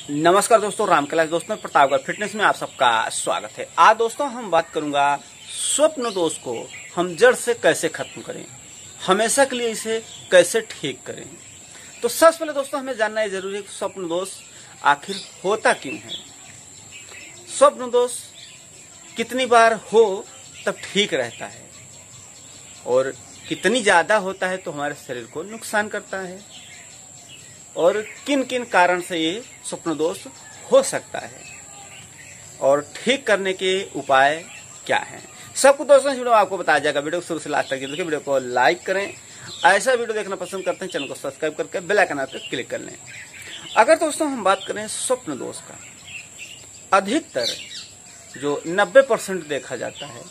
नमस्कार दोस्तों, राम कैलाश दोस्तों प्रतापगढ़ फिटनेस में आप सबका स्वागत है। आज दोस्तों हम बात करूंगा स्वप्न दोष को हम जड़ से कैसे खत्म करें, हमेशा के लिए इसे कैसे ठीक करें। तो सबसे पहले दोस्तों हमें जानना है जरूरी है कि स्वप्न दोष आखिर होता क्यों है, स्वप्न दोष कितनी बार हो तब ठीक रहता है और कितनी ज्यादा होता है तो हमारे शरीर को नुकसान करता है, और किन किन कारण से ये स्वप्न दोष हो सकता है और ठीक करने के उपाय क्या हैं, सब कुछ दोस्तों वीडियो आपको बताया जाएगा। वीडियो को शुरू से लास्ट तक देखिए, वीडियो को लाइक करें, ऐसा वीडियो देखना पसंद करते हैं चैनल को सब्सक्राइब करके बेल आइकन पर क्लिक कर लें। अगर दोस्तों हम बात करें स्वप्न दोष का, अधिकतर जो 90% देखा जाता है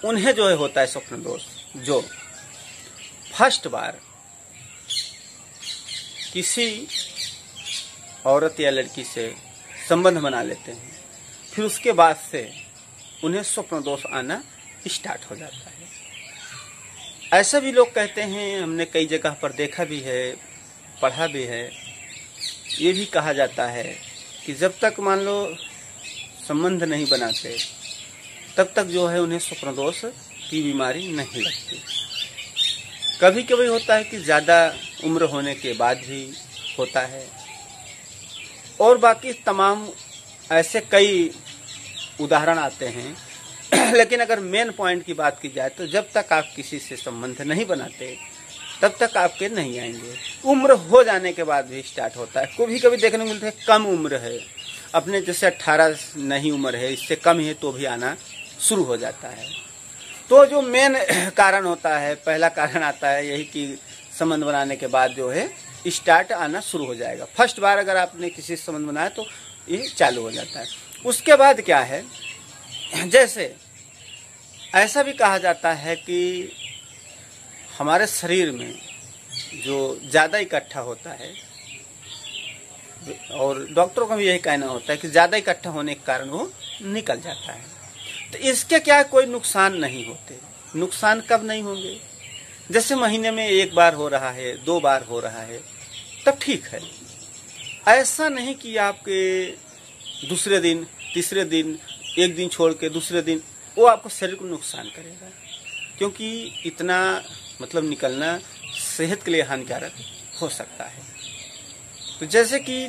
उन्हें जो है होता है स्वप्न दोष, जो फर्स्ट बार किसी औरत या लड़की से संबंध बना लेते हैं, फिर उसके बाद से उन्हें स्वप्न दोष आना स्टार्ट हो जाता है। ऐसा भी लोग कहते हैं, हमने कई जगह पर देखा भी है, पढ़ा भी है। ये भी कहा जाता है कि जब तक मान लो संबंध नहीं बनाते तब तक जो है उन्हें स्वप्न दोष की बीमारी नहीं लगती। कभी कभी होता है कि ज़्यादा उम्र होने के बाद भी होता है, और बाकी तमाम ऐसे कई उदाहरण आते हैं। लेकिन अगर मेन पॉइंट की बात की जाए तो जब तक आप किसी से संबंध नहीं बनाते तब तक आपके नहीं आएंगे। उम्र हो जाने के बाद भी स्टार्ट होता है। कभी कभी देखने को मिलता है कम उम्र है, अपने जैसे 18 नहीं उम्र है, इससे कम है तो भी आना शुरू हो जाता है। तो जो मेन कारण होता है, पहला कारण आता है यही कि संबंध बनाने के बाद जो है स्टार्ट आना शुरू हो जाएगा। फर्स्ट बार अगर आपने किसी से संबंध बनाया तो ये चालू हो जाता है। उसके बाद क्या है, जैसे ऐसा भी कहा जाता है कि हमारे शरीर में जो ज़्यादा इकट्ठा होता है, और डॉक्टरों का भी यही कहना होता है कि ज़्यादा इकट्ठा होने के कारण वो निकल जाता है। तो इसके क्या कोई नुकसान नहीं होते। नुकसान कब नहीं होंगे, जैसे महीने में 1 बार हो रहा है, 2 बार हो रहा है तब ठीक है। ऐसा नहीं कि आपके दूसरे दिन, तीसरे दिन, एक दिन छोड़ के दूसरे दिन वो आपको शरीर को नुकसान करेगा, क्योंकि इतना मतलब निकलना सेहत के लिए हानिकारक हो सकता है। तो जैसे कि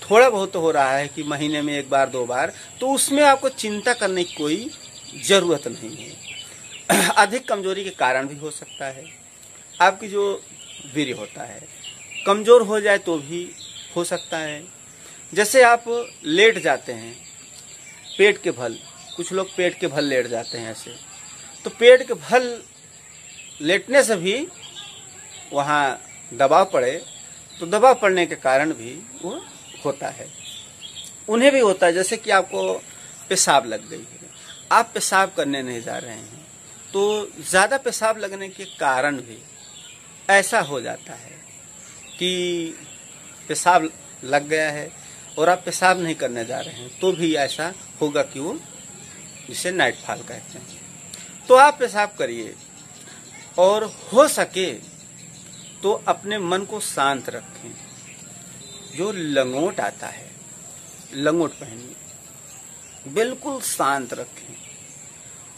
थोड़ा बहुत हो रहा है कि महीने में 1 बार 2 बार, तो उसमें आपको चिंता करने की कोई जरूरत नहीं है। अधिक कमजोरी के कारण भी हो सकता है, आपकी जो वीर्य होता है कमजोर हो जाए तो भी हो सकता है। जैसे आप लेट जाते हैं पेट के बल, कुछ लोग पेट के बल लेट जाते हैं ऐसे, तो पेट के बल लेटने से भी वहाँ दबाव पड़े, तो दबाव पड़ने के कारण भी वो होता है। उन्हें भी होता है जैसे कि आपको पेशाब लग गई है, आप पेशाब करने नहीं जा रहे हैं, तो ज़्यादा पेशाब लगने के कारण भी ऐसा हो जाता है कि पेशाब लग गया है और आप पेशाब नहीं करने जा रहे हैं, तो भी ऐसा होगा कि वो, जिसे नाइट फॉल कहते हैं। तो आप पेशाब करिए, और हो सके तो अपने मन को शांत रखें। जो लंगोट आता है, लंगोट पहनिए, बिल्कुल शांत रखें,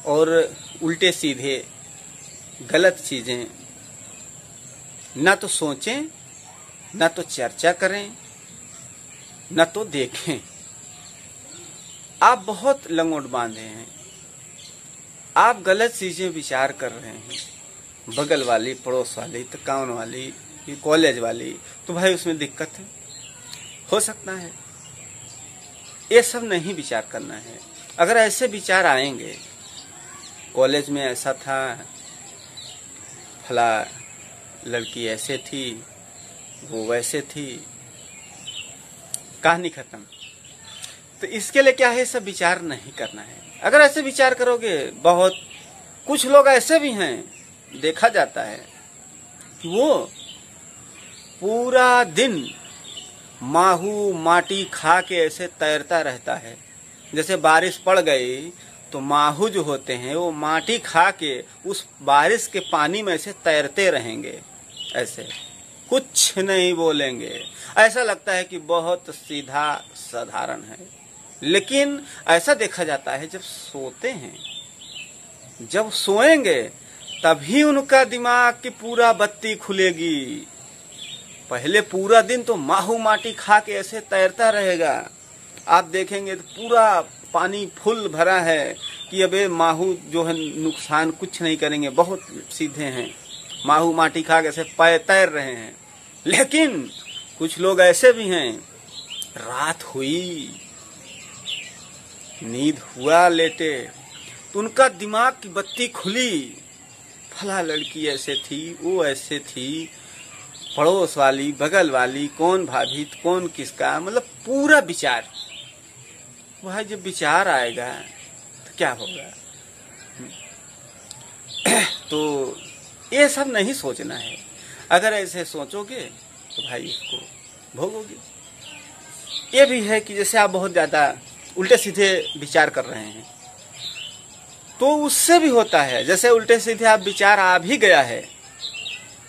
और उल्टे सीधे गलत चीजें ना तो सोचें, ना तो चर्चा करें, ना तो देखें। आप बहुत लंगोट बांधे हैं, आप गलत चीजें विचार कर रहे हैं, बगल वाली, पड़ोस वाली, दुकान वाली, कॉलेज वाली, तो भाई उसमें दिक्कत हो सकता है। ये सब नहीं विचार करना है। अगर ऐसे विचार आएंगे, कॉलेज में ऐसा था, फला लड़की ऐसे थी, वो वैसे थी, कहानी खत्म। तो इसके लिए क्या है, सब विचार नहीं करना है। अगर ऐसे विचार करोगे, बहुत कुछ लोग ऐसे भी हैं, देखा जाता है कि वो पूरा दिन माहू माटी खा के ऐसे तैरता रहता है। जैसे बारिश पड़ गई तो माहू जो होते हैं वो माटी खा के उस बारिश के पानी में ऐसे तैरते रहेंगे ऐसे। कुछ नहीं बोलेंगे। ऐसा लगता है कि बहुत सीधा साधारण है, लेकिन ऐसा देखा जाता है जब सोते हैं, जब सोएंगे तभी उनका दिमाग की पूरा बत्ती खुलेगी। पहले पूरा दिन तो माहू माटी खा के ऐसे तैरता रहेगा, आप देखेंगे तो पूरा पानी फुल भरा है कि अबे माहू जो है नुकसान कुछ नहीं करेंगे, बहुत सीधे हैं, माहू माटी खा के ऐसे तैर रहे हैं। लेकिन कुछ लोग ऐसे भी हैं, रात हुई, नींद हुआ, लेटे तो उनका दिमाग की बत्ती खुली, फला लड़की ऐसे थी, वो ऐसे थी, पड़ोस वाली, बगल वाली, कौन भाभी, कौन किसका, मतलब पूरा विचार। वह जब विचार आएगा तो क्या होगा? तो ये सब नहीं सोचना है। अगर ऐसे सोचोगे तो भाई इसको भोगोगे। ये भी है कि जैसे आप बहुत ज्यादा उल्टे सीधे विचार कर रहे हैं तो उससे भी होता है। जैसे उल्टे सीधे आप विचार आ भी गया है,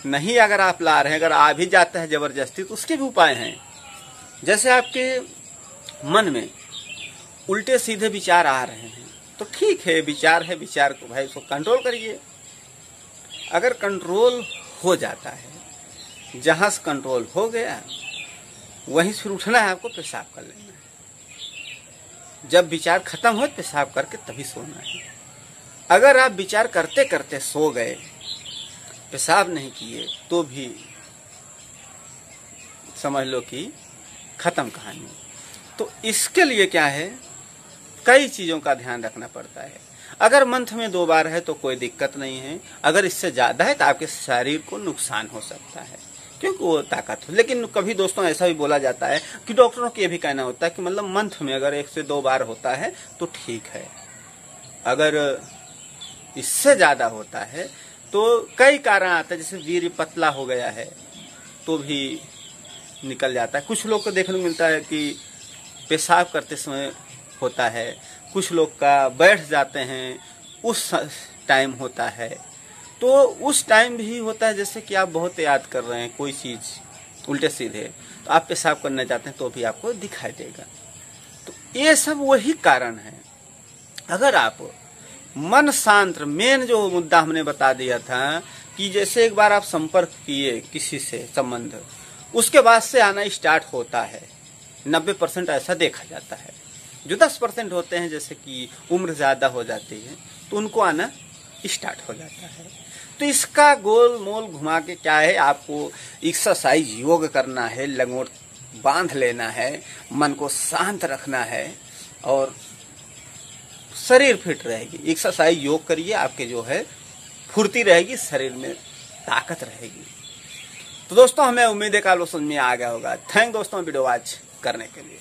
नहीं अगर आप ला रहे हैं, अगर आ भी जाता है जबरदस्ती, तो उसके भी उपाय हैं। जैसे आपके मन में उल्टे सीधे विचार आ रहे हैं तो ठीक है, विचार है, विचार को भाई उसको कंट्रोल करिए। अगर कंट्रोल हो जाता है, जहां से कंट्रोल हो गया वहीं से उठना है, आपको पेशाब कर लेना है। जब विचार खत्म हो पेशाब करके तभी सोना है। अगर आप विचार करते करते सो गए, पेशाब नहीं किए, तो भी समझ लो कि खत्म कहानी। तो इसके लिए क्या है, कई चीजों का ध्यान रखना पड़ता है। अगर मंथ में 2 बार है तो कोई दिक्कत नहीं है, अगर इससे ज्यादा है तो आपके शरीर को नुकसान हो सकता है, क्योंकि वो ताकत हो। लेकिन कभी दोस्तों ऐसा भी बोला जाता है कि डॉक्टरों को ये भी कहना होता है कि मतलब मंथ में अगर 1 से 2 बार होता है तो ठीक है, अगर इससे ज्यादा होता है तो कई कारण आते हैं। जैसे वीर्य पतला हो गया है तो भी निकल जाता है। कुछ लोग को देखने को मिलता है कि पेशाब करते समय होता है, कुछ लोग का बैठ जाते हैं उस टाइम होता है, तो उस टाइम भी होता है। जैसे कि आप बहुत याद कर रहे हैं कोई चीज उल्टे सीधे, तो आप पेशाब करने जाते हैं तो भी आपको दिखाई देगा। तो ये सब वही कारण है। अगर आप मन शांत, मेन जो मुद्दा हमने बता दिया था कि जैसे एक बार आप संपर्क किए किसी से संबंध, उसके बाद से आना स्टार्ट होता है। 90% ऐसा देखा जाता है। जो 10% होते हैं, जैसे कि उम्र ज्यादा हो जाती है तो उनको आना स्टार्ट हो जाता है। तो इसका गोल मोल घुमा के क्या है, आपको एक्सरसाइज, योग करना है, लंगोट बांध लेना है, मन को शांत रखना है और शरीर फिट रहेगी। एक्सरसाइज, योग करिए, आपके जो है फुर्ती रहेगी, शरीर में ताकत रहेगी। तो दोस्तों हमें उम्मीद है कि आप लोग समझ में आ गया होगा। थैंक दोस्तों वीडियो वॉच करने के लिए।